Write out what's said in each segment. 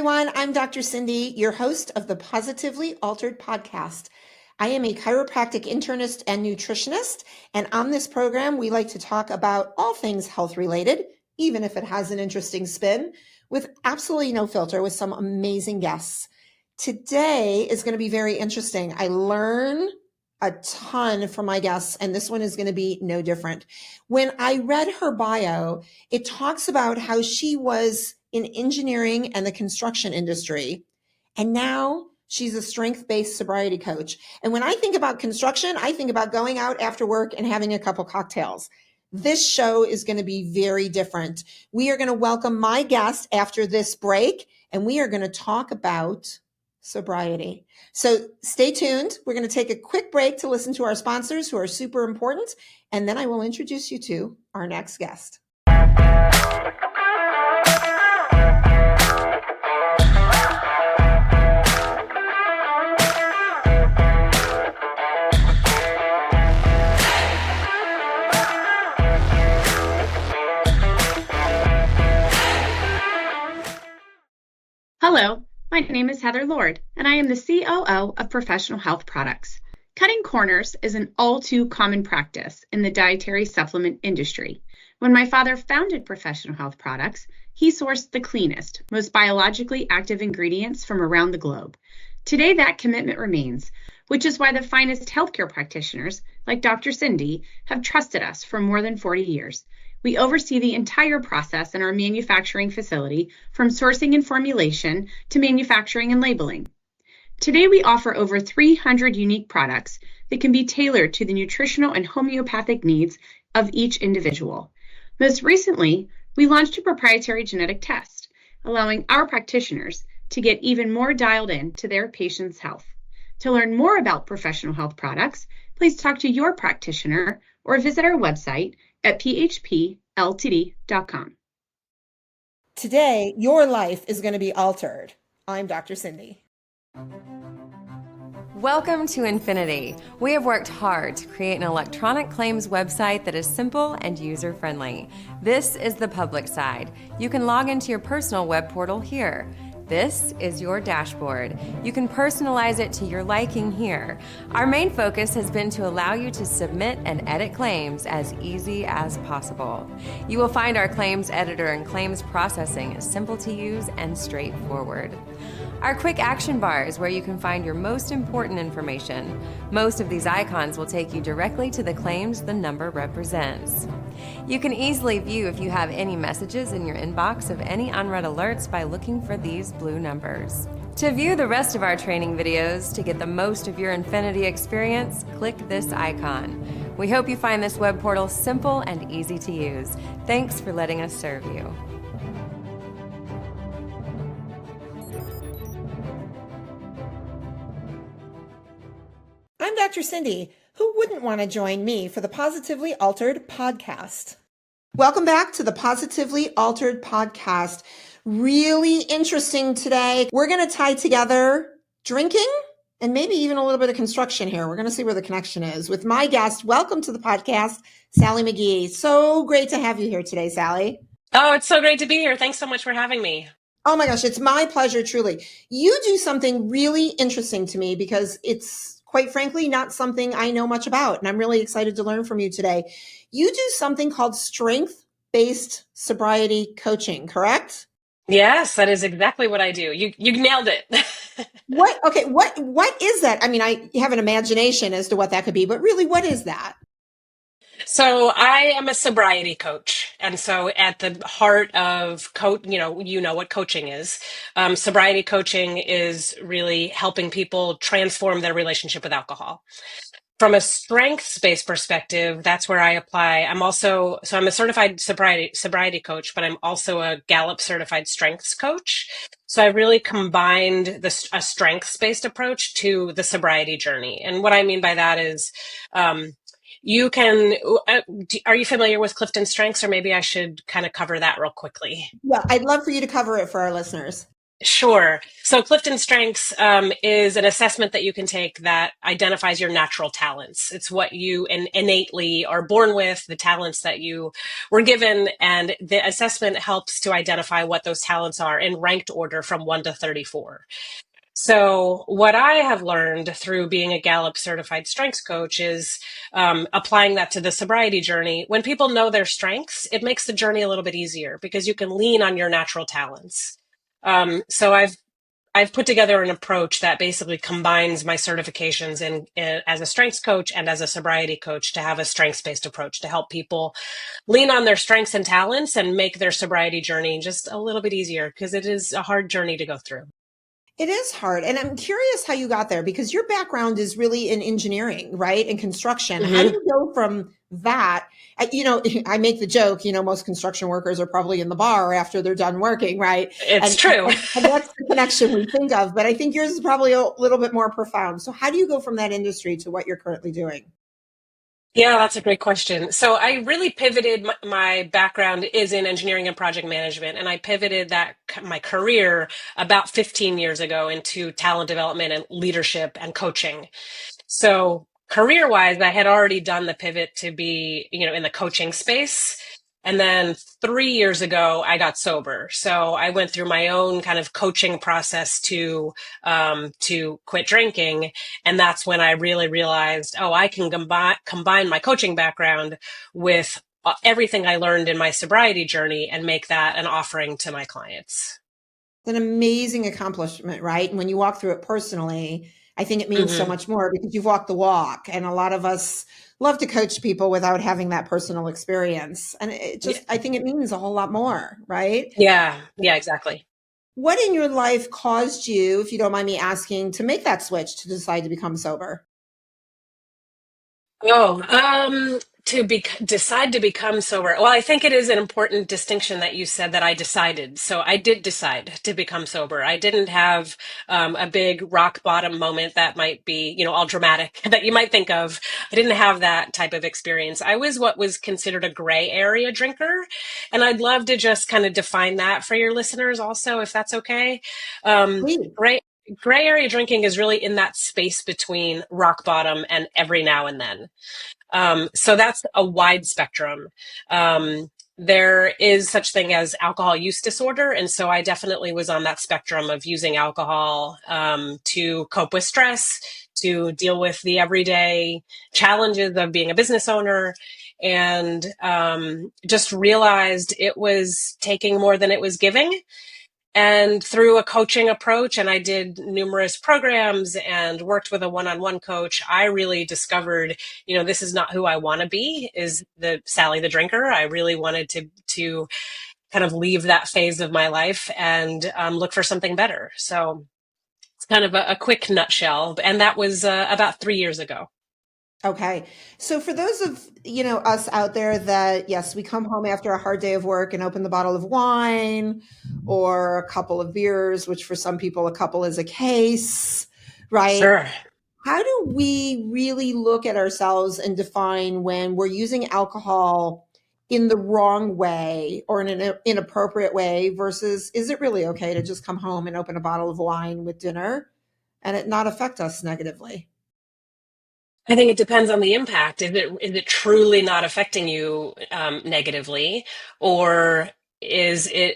everyone. I'm Dr. Cindy, your host of the Positively Altered podcast. I am a chiropractic internist and nutritionist, and on this program, we like to talk about all things health related, even if it has an interesting spin, with absolutely no filter, with some amazing guests. Today is going to be very interesting. I learn a ton from my guests, and this one is going to be no different. When I read her bio, it talks about how she was in engineering and the construction industry, and now she's a strength-based sobriety coach. And when I think about construction, I think about going out after work and having a couple cocktails. This show is going to be very different. We are going to welcome my guest after this break, and we are going to talk about sobriety. So stay tuned. We're going to take a quick break to listen to our sponsors who are super important, and then I will introduce you to our next guest. Hello, my name is Heather Lord, and I am the COO of Professional Health Products. Cutting corners is an all too common practice in the dietary supplement industry. When my father founded Professional Health Products, he sourced the cleanest, most biologically active ingredients from around the globe. Today, that commitment remains, which is why the finest healthcare practitioners, like Dr. Cindy, have trusted us for more than 40 years. We oversee the entire process in our manufacturing facility, from sourcing and formulation to manufacturing and labeling. Today, we offer over 300 unique products that can be tailored to the nutritional and homeopathic needs of each individual. Most recently, we launched a proprietary genetic test, allowing our practitioners to get even more dialed in to their patients' health. To learn more about Professional Health Products, please talk to your practitioner or visit our website at phpltd.com. Today, your life is going to be altered. I'm Dr. Cindy. Welcome to Infinity. We have worked hard to create an electronic claims website that is simple and user-friendly. This is the public side. You can log into your personal web portal here. This is your dashboard. You can personalize it to your liking here. Our main focus has been to allow you to submit and edit claims as easy as possible. You will find our claims editor and claims processing is simple to use and straightforward. Our quick action bar is where you can find your most important information. Most of these icons will take you directly to the claims the number represents. You can easily view if you have any messages in your inbox of any unread alerts by looking for these blue numbers. To view the rest of our training videos to get the most of your Infinity experience, click this icon. We hope you find this web portal simple and easy to use. Thanks for letting us serve you. I'm Dr. Cindy. Who wouldn't want to join me for the Positively Altered podcast? Welcome back to the Positively Altered podcast. Really interesting today. We're going to tie together drinking and maybe even a little bit of construction here. We're going to see where the connection is with my guest. Welcome to the podcast, Sally Magee. So great to have you here today, Sally. Oh, it's so great to be here. Thanks so much for having me. Oh my gosh, it's my pleasure, truly. You do something really interesting to me because it's quite frankly not something I know much about, and I'm really excited to learn from you today. You do something called strength-based sobriety coaching, correct? Yes, that is exactly what I do. You nailed it. What is that? I mean, I have an imagination as to what that could be, but really, what is that? So I am a sobriety coach. And so at the heart of you know what coaching is. Sobriety coaching is really helping people transform their relationship with alcohol. From a strengths-based perspective, that's where I apply. I'm a certified sobriety coach, but I'm also a Gallup certified strengths coach. So I really combined a strengths-based approach to the sobriety journey. And what I mean by that is, are you familiar with Clifton Strengths, or maybe I should kind of cover that real quickly? Yeah, I'd love for you to cover it for our listeners. Sure. So Clifton Strengths is an assessment that you can take that identifies your natural talents. It's what you innately are born with, the talents that you were given, and the assessment helps to identify what those talents are in ranked order from 1 to 34. So what I have learned through being a Gallup certified strengths coach is applying that to the sobriety journey. When people know their strengths, it makes the journey a little bit easier because you can lean on your natural talents. So I've put together an approach that basically combines my certifications in as a strengths coach and as a sobriety coach to have a strengths-based approach to help people lean on their strengths and talents and make their sobriety journey just a little bit easier because it is a hard journey to go through. It is hard. And I'm curious how you got there because your background is really in engineering, right? And construction. How do Mm-hmm. you go from that? I make the joke, most construction workers are probably in the bar after they're done working, right? It's true. And that's the connection we think of. But I think yours is probably a little bit more profound. So how do you go from that industry to what you're currently doing? Yeah, that's a great question. So I really pivoted. My background is in engineering and project management, and I pivoted my career about 15 years ago into talent development and leadership and coaching. So career-wise, I had already done the pivot to be, in the coaching space. And then 3 years ago, I got sober. So I went through my own kind of coaching process to quit drinking. And that's when I really realized, oh, I can combine my coaching background with everything I learned in my sobriety journey and make that an offering to my clients. It's an amazing accomplishment, right? And when you walk through it personally, I think it means so Mm-hmm. much more because you've walked the walk. And a lot of us love to coach people without having that personal experience. And I think it means a whole lot more, right? Yeah, exactly. What in your life caused you, if you don't mind me asking, to make that switch to decide to become sober? Decide to become sober. Well, I think it is an important distinction that you said that I decided. So I did decide to become sober. I didn't have a big rock bottom moment that might be, all dramatic that you might think of. I didn't have that type of experience. I was what was considered a gray area drinker. And I'd love to just kind of define that for your listeners also, if that's okay. Please. Gray area drinking is really in that space between rock bottom and every now and then. So that's a wide spectrum. There is such thing as alcohol use disorder. And so I definitely was on that spectrum of using alcohol to cope with stress, to deal with the everyday challenges of being a business owner, and just realized it was taking more than it was giving. And through a coaching approach, and I did numerous programs and worked with a one-on-one coach, I really discovered, this is not who I want to be, is the Sally the drinker. I really wanted to kind of leave that phase of my life and look for something better. So it's kind of a quick nutshell. And that was about 3 years ago. Okay. So for those of, us out there that, yes, we come home after a hard day of work and open the bottle of wine or a couple of beers, which for some people, a couple is a case, right? Sure. How do we really look at ourselves and define when we're using alcohol in the wrong way or in an inappropriate way versus is it really okay to just come home and open a bottle of wine with dinner and it not affect us negatively? I think it depends on the impact. Is it truly not affecting you negatively, or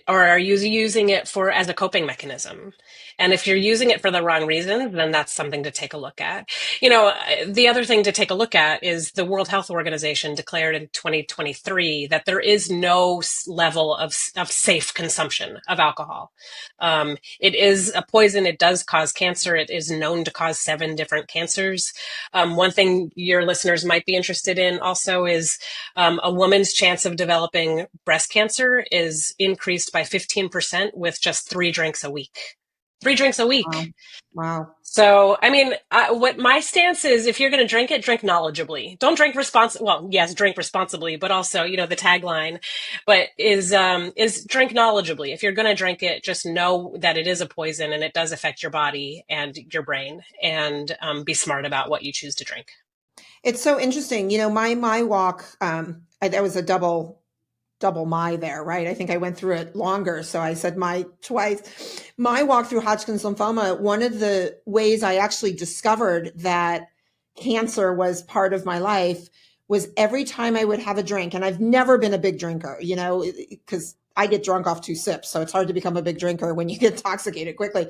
are you using it as a coping mechanism? And if you're using it for the wrong reasons, then that's something to take a look at. The other thing to take a look at is the World Health Organization declared in 2023 that there is no level of safe consumption of alcohol. It is a poison. It does cause cancer. It is known to cause 7 different cancers. One thing your listeners might be interested in also is a woman's chance of developing breast cancer is increased by 15% with just 3 drinks a week. 3 drinks a week. Wow. So, what my stance is, if you're going to drink it, drink knowledgeably. Don't drink well, yes, drink responsibly, but also, the tagline, but is drink knowledgeably. If you're going to drink it, just know that it is a poison and it does affect your body and your brain, and be smart about what you choose to drink. It's so interesting. My walk, that was a double double my there, right? I think I went through it longer. So I said my twice. My walk through Hodgkin's lymphoma, one of the ways I actually discovered that cancer was part of my life was every time I would have a drink, and I've never been a big drinker, because I get drunk off 2 sips. So it's hard to become a big drinker when you get intoxicated quickly.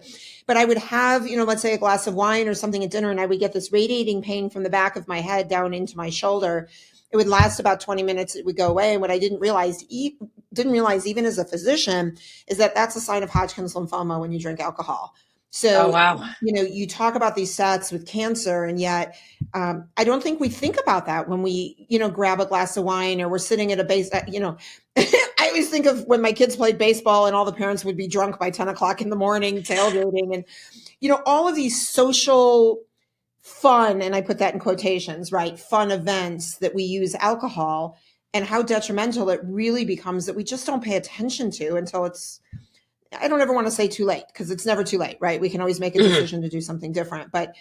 But I would have, let's say a glass of wine or something at dinner, and I would get this radiating pain from the back of my head down into my shoulder. It would last about 20 minutes. It would go away. And what I didn't realize even as a physician is that that's a sign of Hodgkin's lymphoma when you drink alcohol. So, Oh, wow. You talk about these stats with cancer, and yet I don't think we think about that when we, grab a glass of wine or we're sitting at a base, I always think of when my kids played baseball and all the parents would be drunk by 10 o'clock in the morning, tailgating, and, all of these social fun, and I put that in quotations, right? Fun events that we use alcohol, and how detrimental it really becomes that we just don't pay attention to until it's, I don't ever want to say too late, because it's never too late, right? We can always make a decision to do something different, but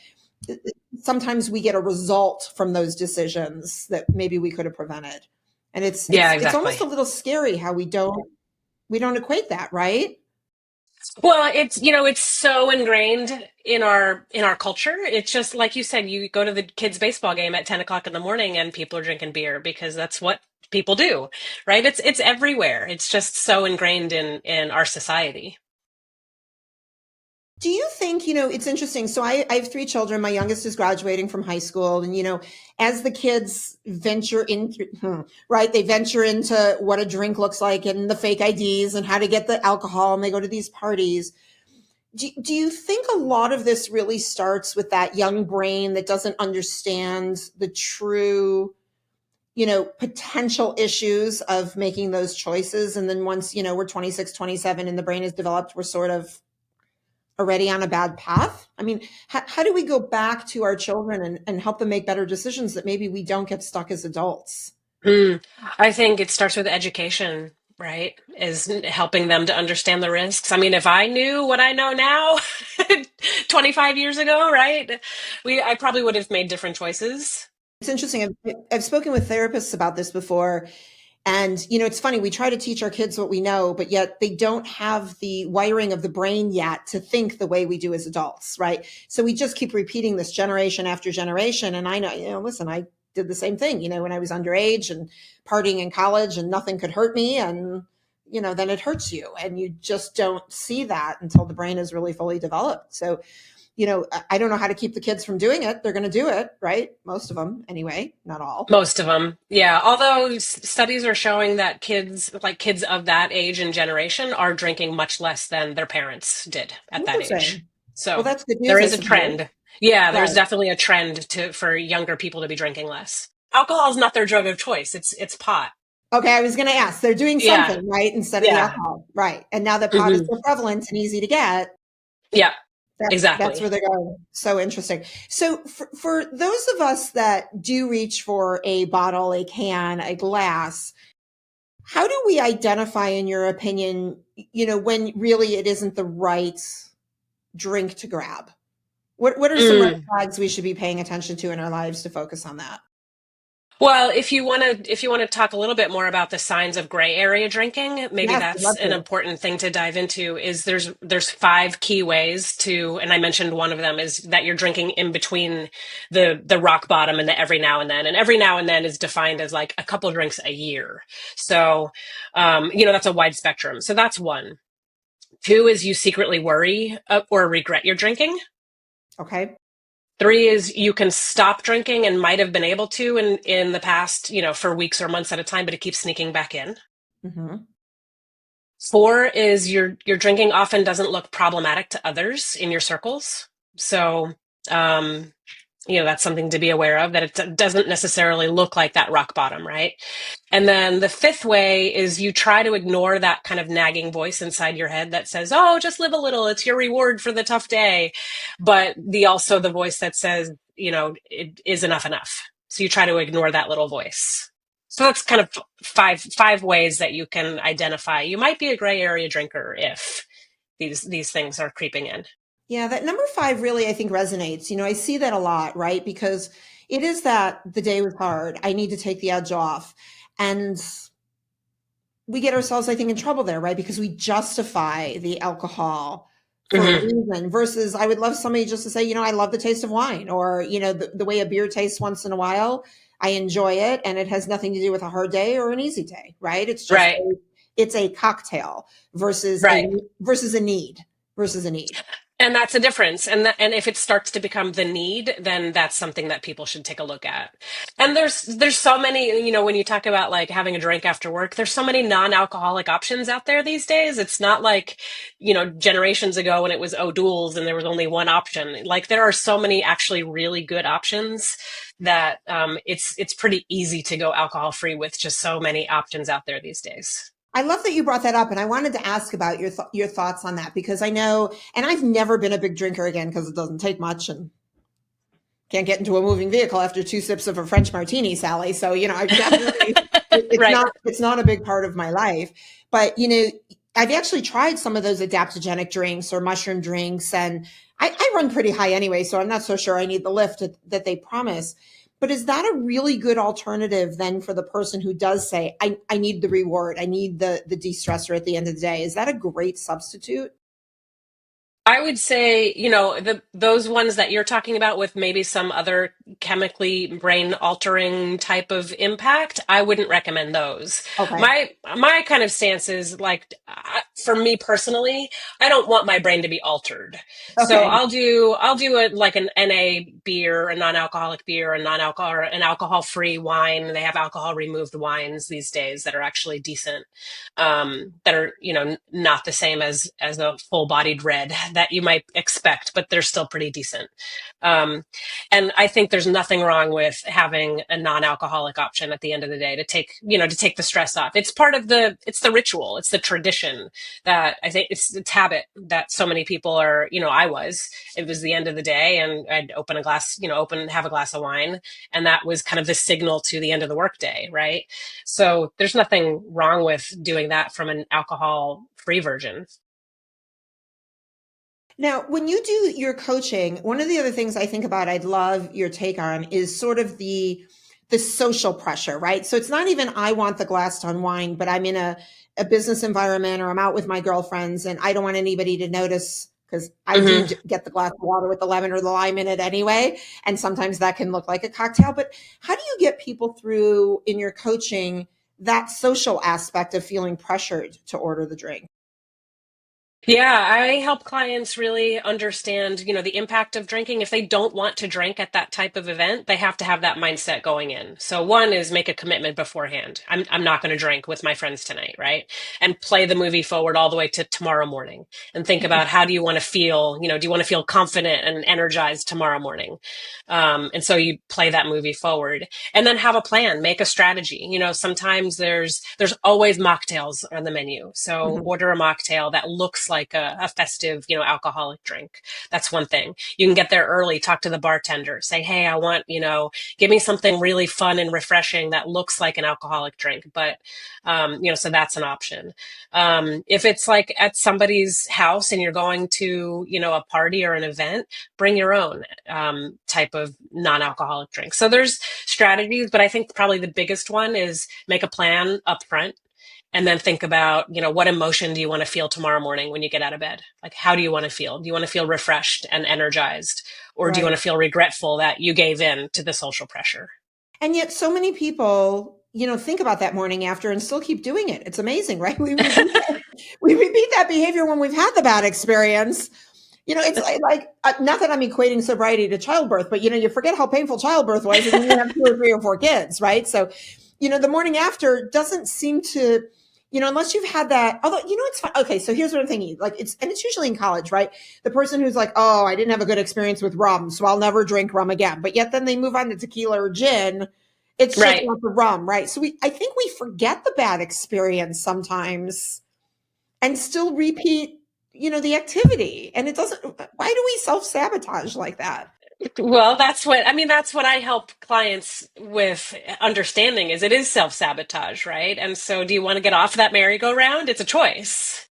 sometimes we get a result from those decisions that maybe we could have prevented. And it's Exactly. almost a little scary how we don't equate that, right? Well, it's so ingrained in our culture. It's just like you said, you go to the kids' baseball game at 10 o'clock in the morning and people are drinking beer because that's what people do, right? It's everywhere. It's just so ingrained in our society. Do you think, it's interesting. So I have 3 children. My youngest is graduating from high school. And, as the kids venture into, right, they venture into what a drink looks like and the fake IDs and how to get the alcohol, and they go to these parties. Do you think a lot of this really starts with that young brain that doesn't understand the true, potential issues of making those choices? And then once, we're 26, 27 and the brain is developed, we're sort of already on a bad path? I mean, how do we go back to our children and help them make better decisions that maybe we don't get stuck as adults? I think it starts with education, right? Is helping them to understand the risks. I mean, if I knew what I know now 25 years ago, right? I probably would have made different choices. It's interesting. I've spoken with therapists about this before. And, it's funny, we try to teach our kids what we know, but yet they don't have the wiring of the brain yet to think the way we do as adults, right? So we just keep repeating this generation after generation. And I know, listen, I did the same thing, when I was underage and partying in college and nothing could hurt me. And, then it hurts you. And you just don't see that until the brain is really fully developed. So, I don't know how to keep the kids from doing it. They're going to do it, right? Most of them anyway, not all. Most of them. Yeah. Although studies are showing that kids of that age and generation are drinking much less than their parents did at that age. So well, that's good news, there is a trend. Yeah, there's Right. definitely a trend for younger people to be drinking less. Alcohol is not their drug of choice. It's pot. Okay, I was going to ask. They're doing Yeah. something, right, instead of the alcohol. Right. And now that pot is so prevalent and easy to get, Yeah, that's exactly. where they're going. So interesting. So for those of us that do reach for a bottle, a can, a glass, how do we identify, in your opinion, when really it isn't the right drink to grab? What are some red flags we should be paying attention to in our lives to focus on that? Well, if you want to talk a little bit more about the signs of gray area drinking, maybe Yes, I'd that's love an to. important thing to dive into. Is there's 5 key ways to, and I mentioned one of them is that you're drinking in between the rock bottom and the every now and then. And every now and then is defined as like a couple drinks a year. So, that's a wide spectrum. So that's 1. 2 is you secretly worry or regret your drinking. Okay. 3 is you can stop drinking and might have been able to in the past, for weeks or months at a time, but it keeps sneaking back in. Mm-hmm. 4 is your drinking often doesn't look problematic to others in your circles. So, that's something to be aware of, that it doesn't necessarily look like that rock bottom, right? And then the 5th way is you try to ignore that kind of nagging voice inside your head that says, oh, just live a little. It's your reward for the tough day. But also the voice that says, it is enough. So you try to ignore that little voice. So that's kind of five ways that you can identify. You might be a gray area drinker if these things are creeping in. Yeah, that number 5 really, I think, resonates. I see that a lot, right? Because it is that the day was hard. I need to take the edge off. And we get ourselves, I think, in trouble there, right? Because we justify the alcohol for a Hmm. reason versus I would love somebody just to say, I love the taste of wine, or, the way a beer tastes once in a while, I enjoy it. And it has nothing to do with a hard day or an easy day, right? It's just, Right. it's a cocktail versus Right. versus a need versus a need. And that's a difference. And if it starts to become the need, then that's something that people should take a look at. And there's so many, when you talk about like having a drink after work, there's so many non-alcoholic options out there these days. It's not like, generations ago when it was O'Doul's and there was only one option. Like there are so many actually really good options that it's pretty easy to go alcohol free with just so many options out there these days. I love that you brought that up, and I wanted to ask about your thoughts on that, because I know, and I've never been a big drinker again because it doesn't take much, and can't get into a moving vehicle after 2 sips of a French martini, Sally. So I definitely Right. it's not a big part of my life, but I've actually tried some of those adaptogenic drinks or mushroom drinks, and I run pretty high anyway, so I'm not so sure I need the lift that they promise. But is that a really good alternative then for the person who does say, I need the reward, I need the de-stressor at the end of the day? Is that a great substitute? I would say, those ones that you're talking about with maybe some other chemically brain altering type of impact, I wouldn't recommend those. Okay. My kind of stance is like, for me personally, I don't want my brain to be altered. So Okay. I'll do it like an NA beer, a non-alcoholic beer, a non-alcohol, or an alcohol-free wine. They have alcohol removed wines these days that are actually decent, that are, not the same as a full-bodied red that you might expect, but they're still pretty decent. Um, and I think there's nothing wrong with having a non-alcoholic option at the end of the day to take the stress off. It's it's the ritual, it's the tradition that I think it's habit that so many people are, it was the end of the day and I'd have a glass of wine. And that was kind of the signal to the end of the workday, right? So there's nothing wrong with doing that from an alcohol free version. Now, when you do your coaching, one of the other things I think about, I'd love your take on, is sort of the social pressure, right? So it's not even I want the glass on wine, but I'm in a business environment, or I'm out with my girlfriends and I don't want anybody to notice, because I do Hmm. get the glass of water with the lemon or the lime in it anyway. And sometimes that can look like a cocktail. But how do you get people through in your coaching that social aspect of feeling pressured to order the drink? Yeah, I help clients really understand, the impact of drinking. If they don't want to drink at that type of event, they have to have that mindset going in. So one is make a commitment beforehand. I'm not going to drink with my friends tonight, right? And play the movie forward all the way to tomorrow morning and think about how do you want to feel, do you want to feel confident and energized tomorrow morning? And so you play that movie forward and then have a plan, make a strategy. Sometimes there's always mocktails on the menu. So Mhm. order a mocktail that looks like a festive, alcoholic drink. That's one thing. You can get there early, talk to the bartender, say, hey, I want, give me something really fun and refreshing that looks like an alcoholic drink. But, so that's an option. If it's like at somebody's house and you're going to, a party or an event, bring your own type of non-alcoholic drink. So there's strategies, but I think probably the biggest one is make a plan up front and then think about, what emotion do you want to feel tomorrow morning when you get out of bed? Like, how do you want to feel? Do you want to feel refreshed and energized? Or do you Right. want to feel regretful that you gave in to the social pressure? And yet so many people, think about that morning after and still keep doing it. It's amazing, right? We repeat that behavior when we've had the bad experience. It's like not that I'm equating sobriety to childbirth, but you forget how painful childbirth was, and then you have 2 or 3 or 4 kids, right? So, the morning after doesn't seem to, unless you've had that. Although, it's fun. Okay, so here's what I'm thinking. Like it's usually in college, right? The person who's like, oh, I didn't have a good experience with rum, so I'll never drink rum again. But yet then they move on to tequila or gin. It's just Right. not the rum, right? So I think we forget the bad experience sometimes and still repeat, the activity. And it doesn't, why do we self-sabotage like that? Well, that's what I help clients with understanding is it is self-sabotage, right? And so do you want to get off that merry-go-round? It's a choice.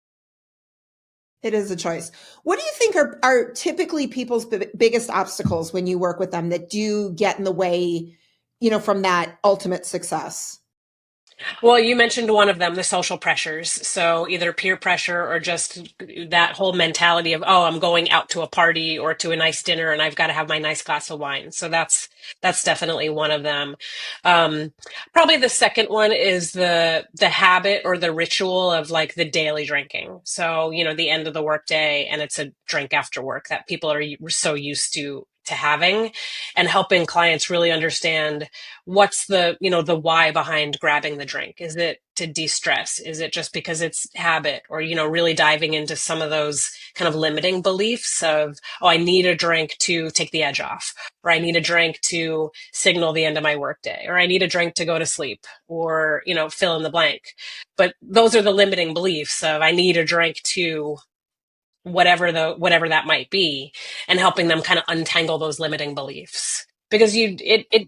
It is a choice. What do you think are typically people's biggest obstacles when you work with them that do get in the way, from that ultimate success? Well, you mentioned one of them, the social pressures. So either peer pressure or just that whole mentality of, oh, I'm going out to a party or to a nice dinner and I've got to have my nice glass of wine. So that's definitely one of them. Um, Probably the second one is the habit or the ritual of like the daily drinking. So, the end of the workday and it's a drink after work that people are so used to having, and helping clients really understand what's the why behind grabbing the drink. Is it to de-stress? Is it just because it's habit? Or really diving into some of those kind of limiting beliefs of, oh, I need a drink to take the edge off, or I need a drink to signal the end of my workday, or I need a drink to go to sleep, or fill in the blank. But those are the limiting beliefs of, I need a drink to whatever that might be, and helping them kind of untangle those limiting beliefs, because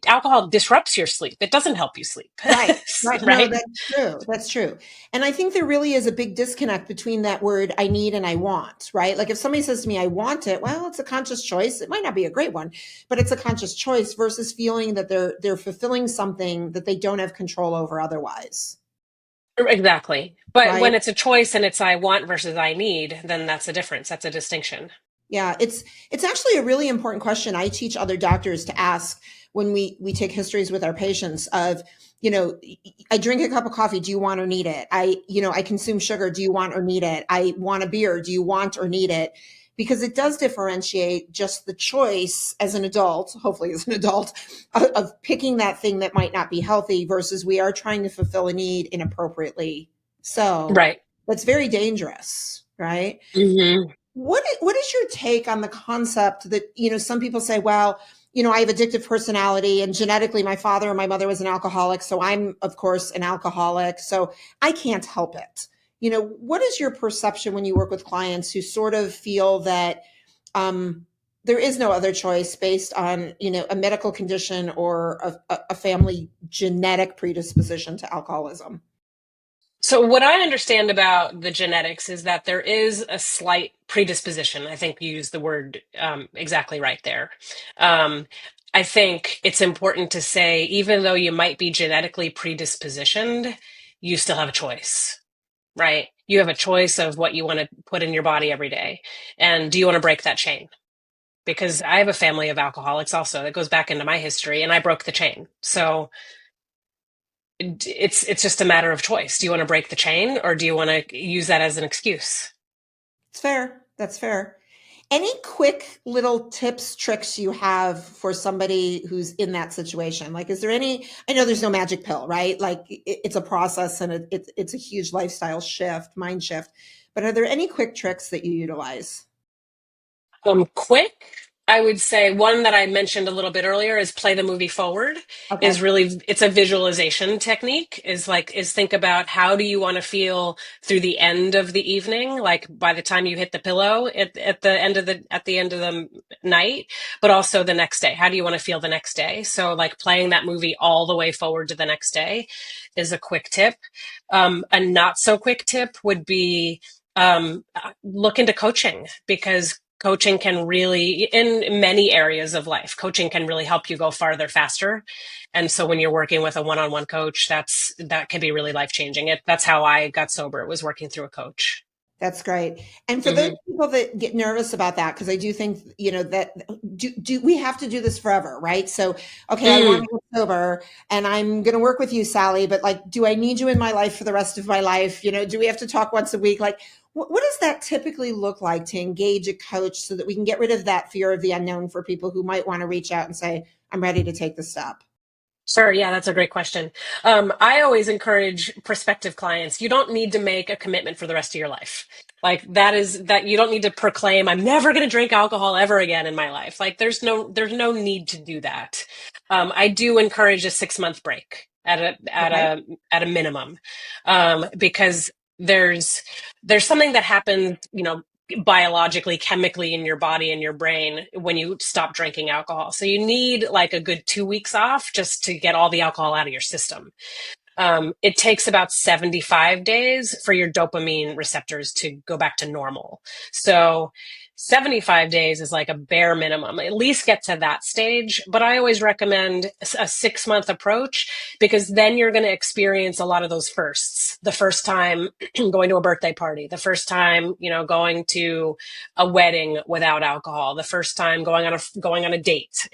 alcohol disrupts your sleep. It doesn't help you sleep. Right, right. No, Right. that's true. That's true. And I think there really is a big disconnect between that word I need and I want, right? Like if somebody says to me, I want it, well, it's a conscious choice. It might not be a great one, but it's a conscious choice versus feeling that they're fulfilling something that they don't have control over otherwise. Exactly. But Right. when it's a choice and it's I want versus I need, then that's a difference. That's a distinction. Yeah, it's actually a really important question I teach other doctors to ask when we take histories with our patients of, I drink a cup of coffee, do you want or need it? I consume sugar, do you want or need it? I want a beer, do you want or need it? Because it does differentiate just the choice as an adult, hopefully as an adult, of picking that thing that might not be healthy versus we are trying to fulfill a need inappropriately. So Right. that's very dangerous, right? Hmm. What is your take on the concept that, some people say, well, I have addictive personality and genetically my father and my mother was an alcoholic. So I'm, of course, an alcoholic. So I can't help it. What is your perception when you work with clients who sort of feel that there is no other choice based on, a medical condition or a family genetic predisposition to alcoholism? So what I understand about the genetics is that there is a slight predisposition. I think you used the word exactly right there. Um, I think it's important to say, even though you might be genetically predispositioned, you still have a choice, right? You have a choice of what you want to put in your body every day. And do you want to break that chain? Because I have a family of alcoholics also that goes back into my history, and I broke the chain. So it's just a matter of choice. Do you want to break the chain, or do you want to use that as an excuse? It's fair. That's fair. Any quick little tips, tricks you have for somebody who's in that situation? Like, is there any, I know there's no magic pill, right? Like it's a process and it's a huge lifestyle shift, mind shift, but are there any quick tricks that you utilize? Quick, I would say one that I mentioned a little bit earlier is play the movie forward. Okay. Is really, it's a visualization technique. Is think about, how do you want to feel through the end of the evening, like by the time you hit the pillow at the end of the night, but also the next day. How do you want to feel the next day? So like playing that movie all the way forward to the next day is a quick tip. A not so quick tip would be look into coaching, because coaching can really, in many areas of life, coaching can really help you go farther faster. And so when you're working with a one-on-one coach, that can be really life-changing. That's how I got sober. It was working through a coach. That's great. And for those Hmm. people that get nervous about that, because I do think, that do we have to do this forever, right? So, okay, I want Mm. to get sober and I'm going to work with you, Sally, but like, do I need you in my life for the rest of my life? Do we have to talk once a week? Like, what does that typically look like to engage a coach so that we can get rid of that fear of the unknown for people who might want to reach out and say, I'm ready to take the step? Sure. Yeah, that's a great question. I always encourage prospective clients, you don't need to make a commitment for the rest of your life. Like that you don't need to proclaim, I'm never going to drink alcohol ever again in my life. Like there's no need to do that. I do encourage a 6-month break Okay. at a minimum, because there's something that happens, biologically, chemically in your body and your brain when you stop drinking alcohol. So you need like a good 2 weeks off just to get all the alcohol out of your system. It takes about 75 days for your dopamine receptors to go back to normal. So 75 days is like a bare minimum. At least get to that stage. But I always recommend a 6-month approach, because then you're going to experience a lot of those firsts. The first time going to a birthday party, the first time, going to a wedding without alcohol, the first time going on a date,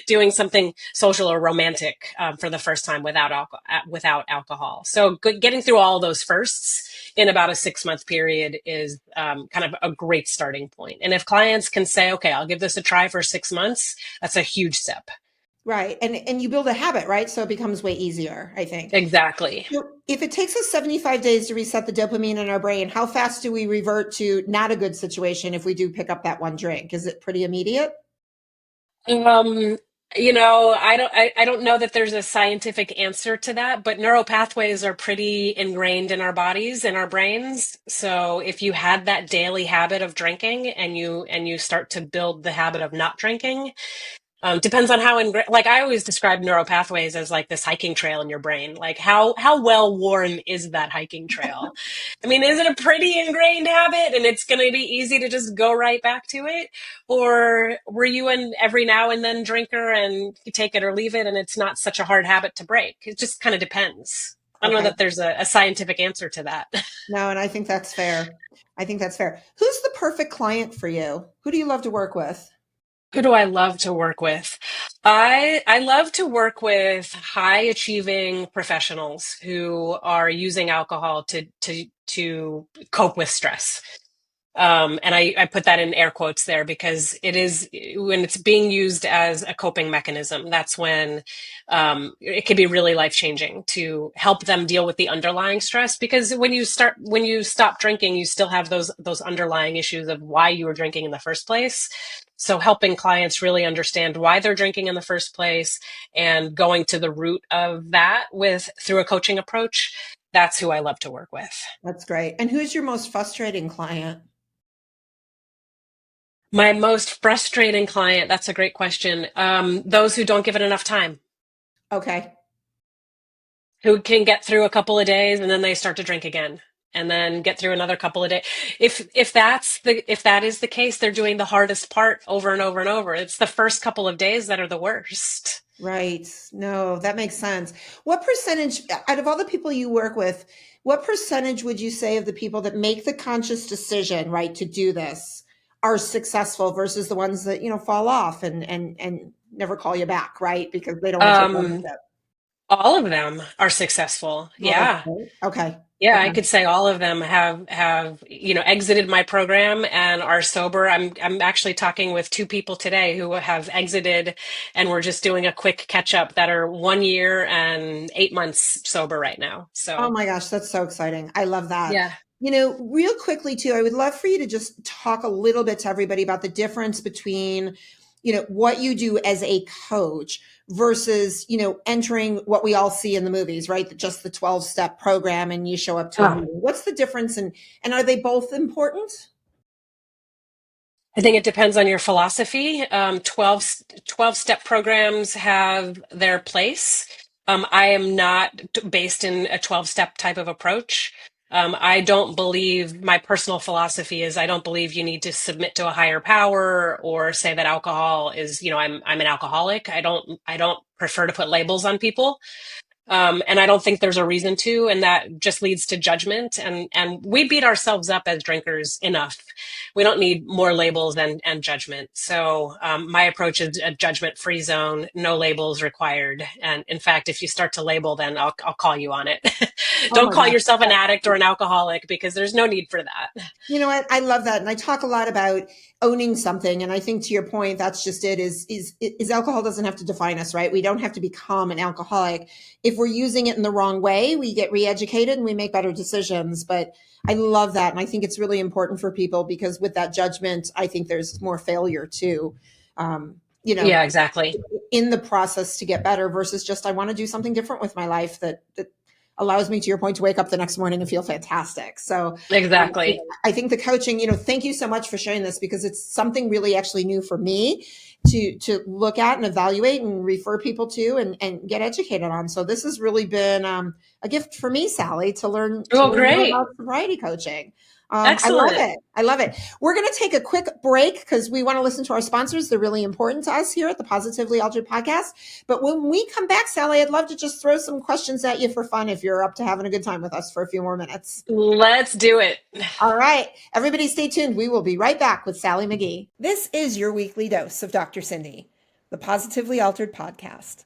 doing something social or romantic for the first time without alcohol. So getting through all those firsts in about a 6-month period is kind of a great starting point. And if clients can say, okay, I'll give this a try for 6 months, that's a huge step. Right. And you build a habit, right? So it becomes way easier, I think. Exactly. So if it takes us 75 days to reset the dopamine in our brain, how fast do we revert to not a good situation if we do pick up that one drink? Is it pretty immediate? I don't know that there's a scientific answer to that, but neural pathways are pretty ingrained in our bodies, in our brains. So if you had that daily habit of drinking and you start to build the habit of not drinking, depends on how like I always describe neural pathways as like this hiking trail in your brain. Like how well worn is that hiking trail? I mean, is it a pretty ingrained habit and it's going to be easy to just go right back to it? Or were you an every now and then drinker and you take it or leave it and it's not such a hard habit to break? It just kind of depends. I don't know that there's a scientific answer to that. No, and I think that's fair. Who's the perfect client for you? Who do you love to work with? Who do I love to work with? I love to work with high achieving professionals who are using alcohol to cope with stress. And I put that in air quotes there because it is when it's being used as a coping mechanism, that's when it can be really life changing to help them deal with the underlying stress. Because when you stop drinking, you still have those underlying issues of why you were drinking in the first place. So helping clients really understand why they're drinking in the first place and going to the root of that through a coaching approach, that's who I love to work with. That's great. And who's your most frustrating client? My most frustrating client, that's a great question. Those who don't give it enough time. Okay. Who can get through a couple of days and then they start to drink again and then get through another couple of days. If that is the case, they're doing the hardest part over and over and over. It's the first couple of days that are the worst. Right. No, that makes sense. What percentage, out of all the people you work with, what percentage would you say of the people that make the conscious decision, right, to do this are successful versus the ones that, fall off and never call you back, right? Because they don't want to take ownership. All of them are successful. Yeah. Okay. Yeah, Okay. I could say all of them have exited my program and are sober. I'm actually talking with 2 people today who have exited, and we're just doing a quick catch up that are 1 year and 8 months sober right now. So, oh my gosh, that's so exciting! I love that. Yeah. Real quickly too, I would love for you to just talk a little bit to everybody about the difference between, what you do as a coach versus, entering what we all see in the movies, right? Just the 12-step program and you show up to a meeting. What's the difference and are they both important? I think it depends on your philosophy. 12-step programs have their place. I am not based in a 12-step type of approach. I don't believe, my personal philosophy is I don't believe you need to submit to a higher power or say that alcohol is, I'm an alcoholic. I don't prefer to put labels on people. And I don't think there's a reason to, and that just leads to judgment. And we beat ourselves up as drinkers enough. We don't need more labels and judgment. So my approach is a judgment-free zone, no labels required. And in fact, if you start to label, then I'll call you on it. Don't call yourself an addict or an alcoholic because there's no need for that. You know what? I love that. And I talk a lot about owning something. And I think to your point, that's just it is alcohol doesn't have to define us, right? We don't have to become an alcoholic. If we're using it in the wrong way, we get re-educated and we make better decisions. But I love that. And I think it's really important for people because with that judgment, I think there's more failure too. Yeah, exactly. In the process to get better versus just, I want to do something different with my life that allows me, to your point, to wake up the next morning and feel fantastic. So exactly. I think the coaching, thank you so much for sharing this because it's something really actually new for me to look at and evaluate and refer people to and get educated on. So this has really been a gift for me, Sally, to learn, more about sobriety coaching. I love Excellent. it. I love it. We're going to take a quick break because we want to listen to our sponsors. They're really important to us here at the Positively Altered podcast. But when we come back, Sally, I'd love to just throw some questions at you for fun if you're up to having a good time with us for a few more minutes. Let's do it. All right. Everybody stay tuned. We will be right back with Sally Magee. This is your weekly dose of Dr. Cindy, the Positively Altered podcast.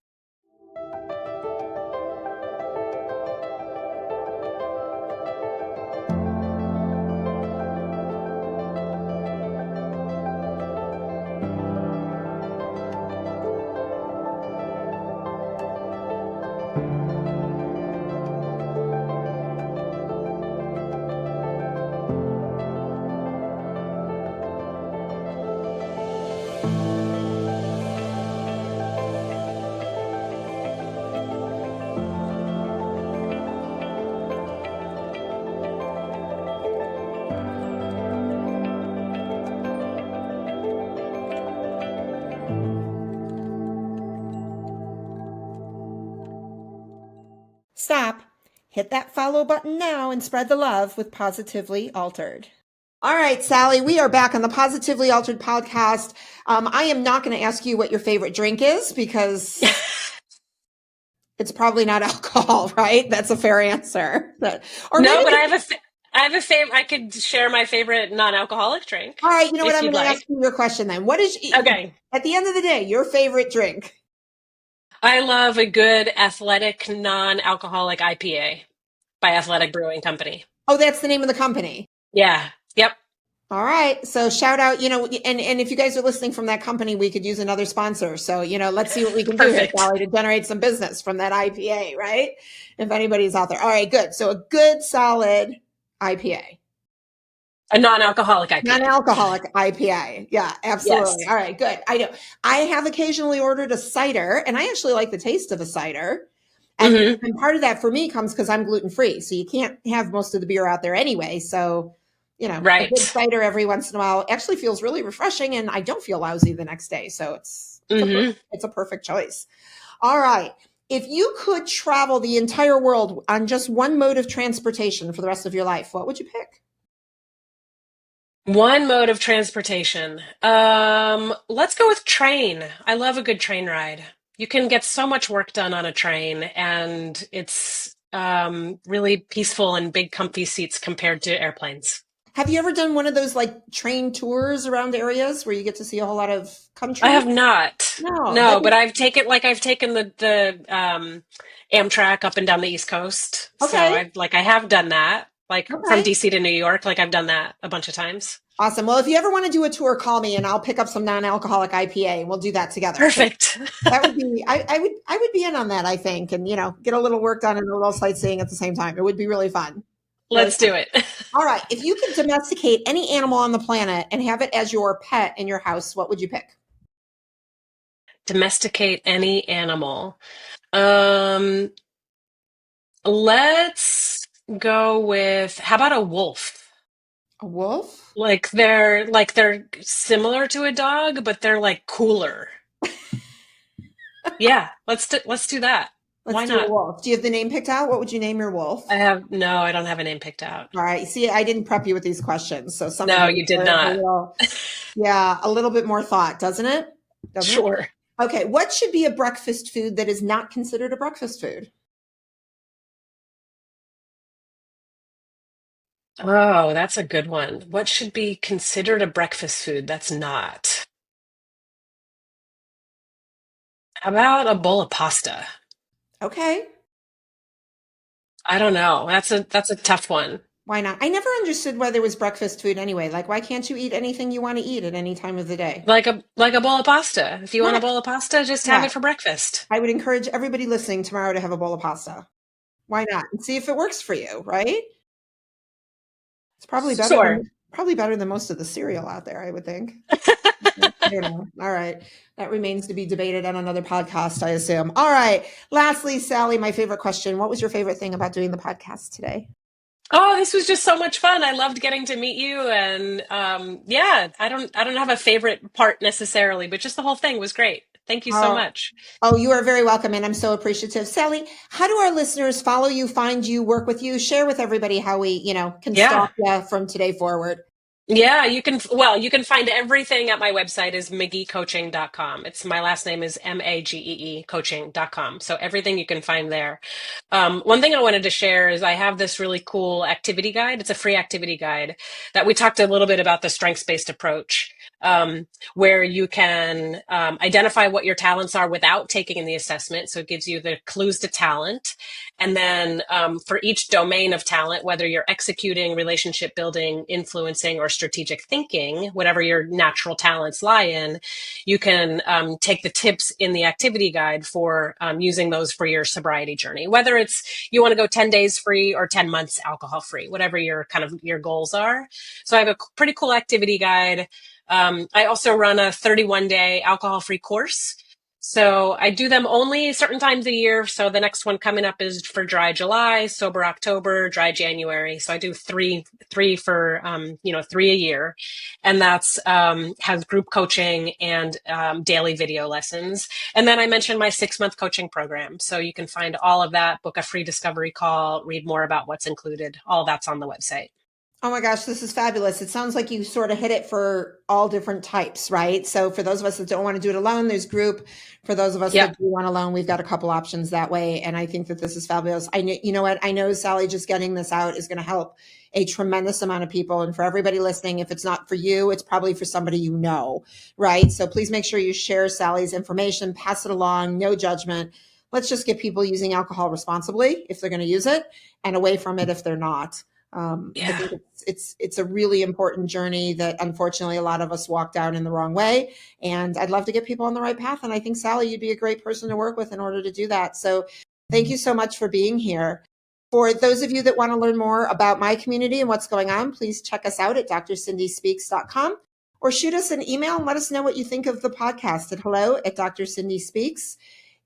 Stop. Hit that follow button now and spread the love with Positively Altered. All right, Sally, we are back on the Positively Altered podcast. I am not going to ask you what your favorite drink is because it's probably not alcohol, right? That's a fair answer. Or No, maybe, but I have a favorite. I could share my favorite non-alcoholic drink all right, you know what? if I'm you'd going to ask like. you your question then. What is, Okay. at the end of the day, your favorite drink? I love a good athletic non-alcoholic IPA by Athletic Brewing Company. Oh, that's the name of the company. Yeah. Yep. All right. So shout out, and if you guys are listening from that company, we could use another sponsor. So, let's see what we can do here, Perfect. Sally, to generate some business from that IPA, right? If anybody's out there. All right, good. So a good solid IPA. A non-alcoholic IPA. Non-alcoholic IPA. Yeah, absolutely. Yes. All right, good. I know. I have occasionally ordered a cider, and I actually like the taste of a cider. And part of that for me comes because I'm gluten-free. So you can't have most of the beer out there anyway. So, a Right. good cider every once in a while actually feels really refreshing, and I don't feel lousy the next day. So it's a perfect choice. All right. If you could travel the entire world on just one mode of transportation for the rest of your life, what would you pick? One mode of transportation. Let's go with train. I love a good train ride. You can get so much work done on a train, and it's really peaceful and big, comfy seats compared to airplanes. Have you ever done one of those like train tours around areas where you get to see a whole lot of country? I have not. No, No, but I've taken the Amtrak up and down the East Coast. So okay. I have done that. From Okay. DC to New York, I've done that a bunch of times. Awesome. Well, if you ever want to do a tour, call me and I'll pick up some non-alcoholic IPA and we'll do that together. Perfect. That would be, I would be in on that, I think, and get a little work done and a little sightseeing at the same time. It would be really fun. Let's do it. All right. If you could domesticate any animal on the planet and have it as your pet in your house, what would you pick? Domesticate any animal. Let's go with, how about a wolf? A wolf? They're similar to a dog, but they're cooler. Yeah, let's do that. Why Let's do not? a wolf. Do you have the name picked out? What would you name your wolf? I don't have a name picked out. All right. See, I didn't prep you with these questions. So some No, of it you did not. a little bit more thought, doesn't it? Sure. Okay. What should be a breakfast food that is not considered a breakfast food? Oh, that's a good one. What should be considered a breakfast food that's not? How about a bowl of pasta? Okay. I don't know. That's a tough one. Why not? I never understood why there was breakfast food anyway. Like, why can't you eat anything you want to eat at any time of the day? Like a bowl of pasta. If you want a Yeah. bowl of pasta, just have it for breakfast. I would encourage everybody listening tomorrow to have a bowl of pasta. Why not? And see if it works for you, right? It's probably better Sure. than most of the cereal out there, I would think. All right. That remains to be debated on another podcast, I assume. All right. Lastly, Sally, my favorite question. What was your favorite thing about doing the podcast today? Oh, this was just so much fun. I loved getting to meet you, and I don't have a favorite part necessarily, but just the whole thing was great. Thank you so Oh, much. oh, you are very welcome. And I'm so appreciative. Sally, how do our listeners follow you, find you, work with you? Share with everybody how we, can Yeah. stalk you from today forward. Yeah, you can find everything at my website is mageecoaching.com. It's my last name is Magee coaching.com. So everything you can find there. One thing I wanted to share is I have this really cool activity guide. It's a free activity guide that we talked a little bit about the strengths-based approach, where you can identify what your talents are without taking the assessment. So it gives you the clues to talent. And then for each domain of talent, whether you're executing, relationship building, influencing, or strategic thinking, whatever your natural talents lie in, you can take the tips in the activity guide for using those for your sobriety journey, whether it's you want to go 10 days free or 10 months alcohol free, whatever your kind of your goals are. So I have a pretty cool activity guide. I also run a 31-day alcohol free course. So I do them only certain times a year. So the next one coming up is for dry July, sober October, dry January. So I do three for, 3 a year. And that's, has group coaching and, daily video lessons. And then I mentioned my 6-month coaching program. So you can find all of that, book a free discovery call, read more about what's included. All that's on the website. Oh my gosh, this is fabulous. It sounds like you sort of hit it for all different types, right? So for those of us that don't want to do it alone, there's group. For those of us Yep. that do want alone, we've got a couple options that way. And I think that this is fabulous. You know what? I know, Sally, just getting this out is going to help a tremendous amount of people. And for everybody listening, if it's not for you, it's probably for somebody you know, right? So please make sure you share Sally's information, pass it along, no judgment. Let's just get people using alcohol responsibly if they're going to use it, and away from it if they're not. I think it's a really important journey that unfortunately a lot of us walk down in the wrong way. And I'd love to get people on the right path. And I think, Sally, you'd be a great person to work with in order to do that. So thank you so much for being here. For those of you that want to learn more about my community and what's going on, please check us out at drscindyspeaks.com or shoot us an email and let us know what you think of the podcast at hello@drscindyspeaks.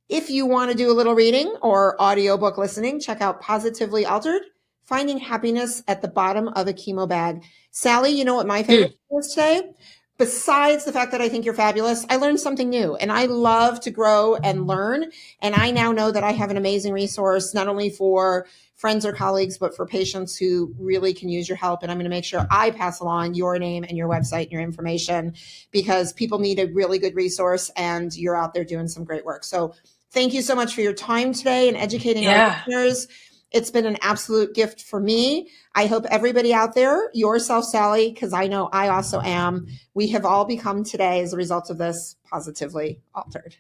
If you want to do a little reading or audiobook listening, check out Positively Altered, Finding Happiness at the Bottom of a Chemo Bag. Sally, you know what my favorite thing is today? Besides the fact that I think you're fabulous, I learned something new, and I love to grow and learn. And I now know that I have an amazing resource, not only for friends or colleagues, but for patients who really can use your help. And I'm going to make sure I pass along your name and your website and your information, because people need a really good resource and you're out there doing some great work. So thank you so much for your time today and educating our listeners. It's been an absolute gift for me. I hope everybody out there, yourself, Sally, because I know I also am, we have all become today, as a result of this, positively altered.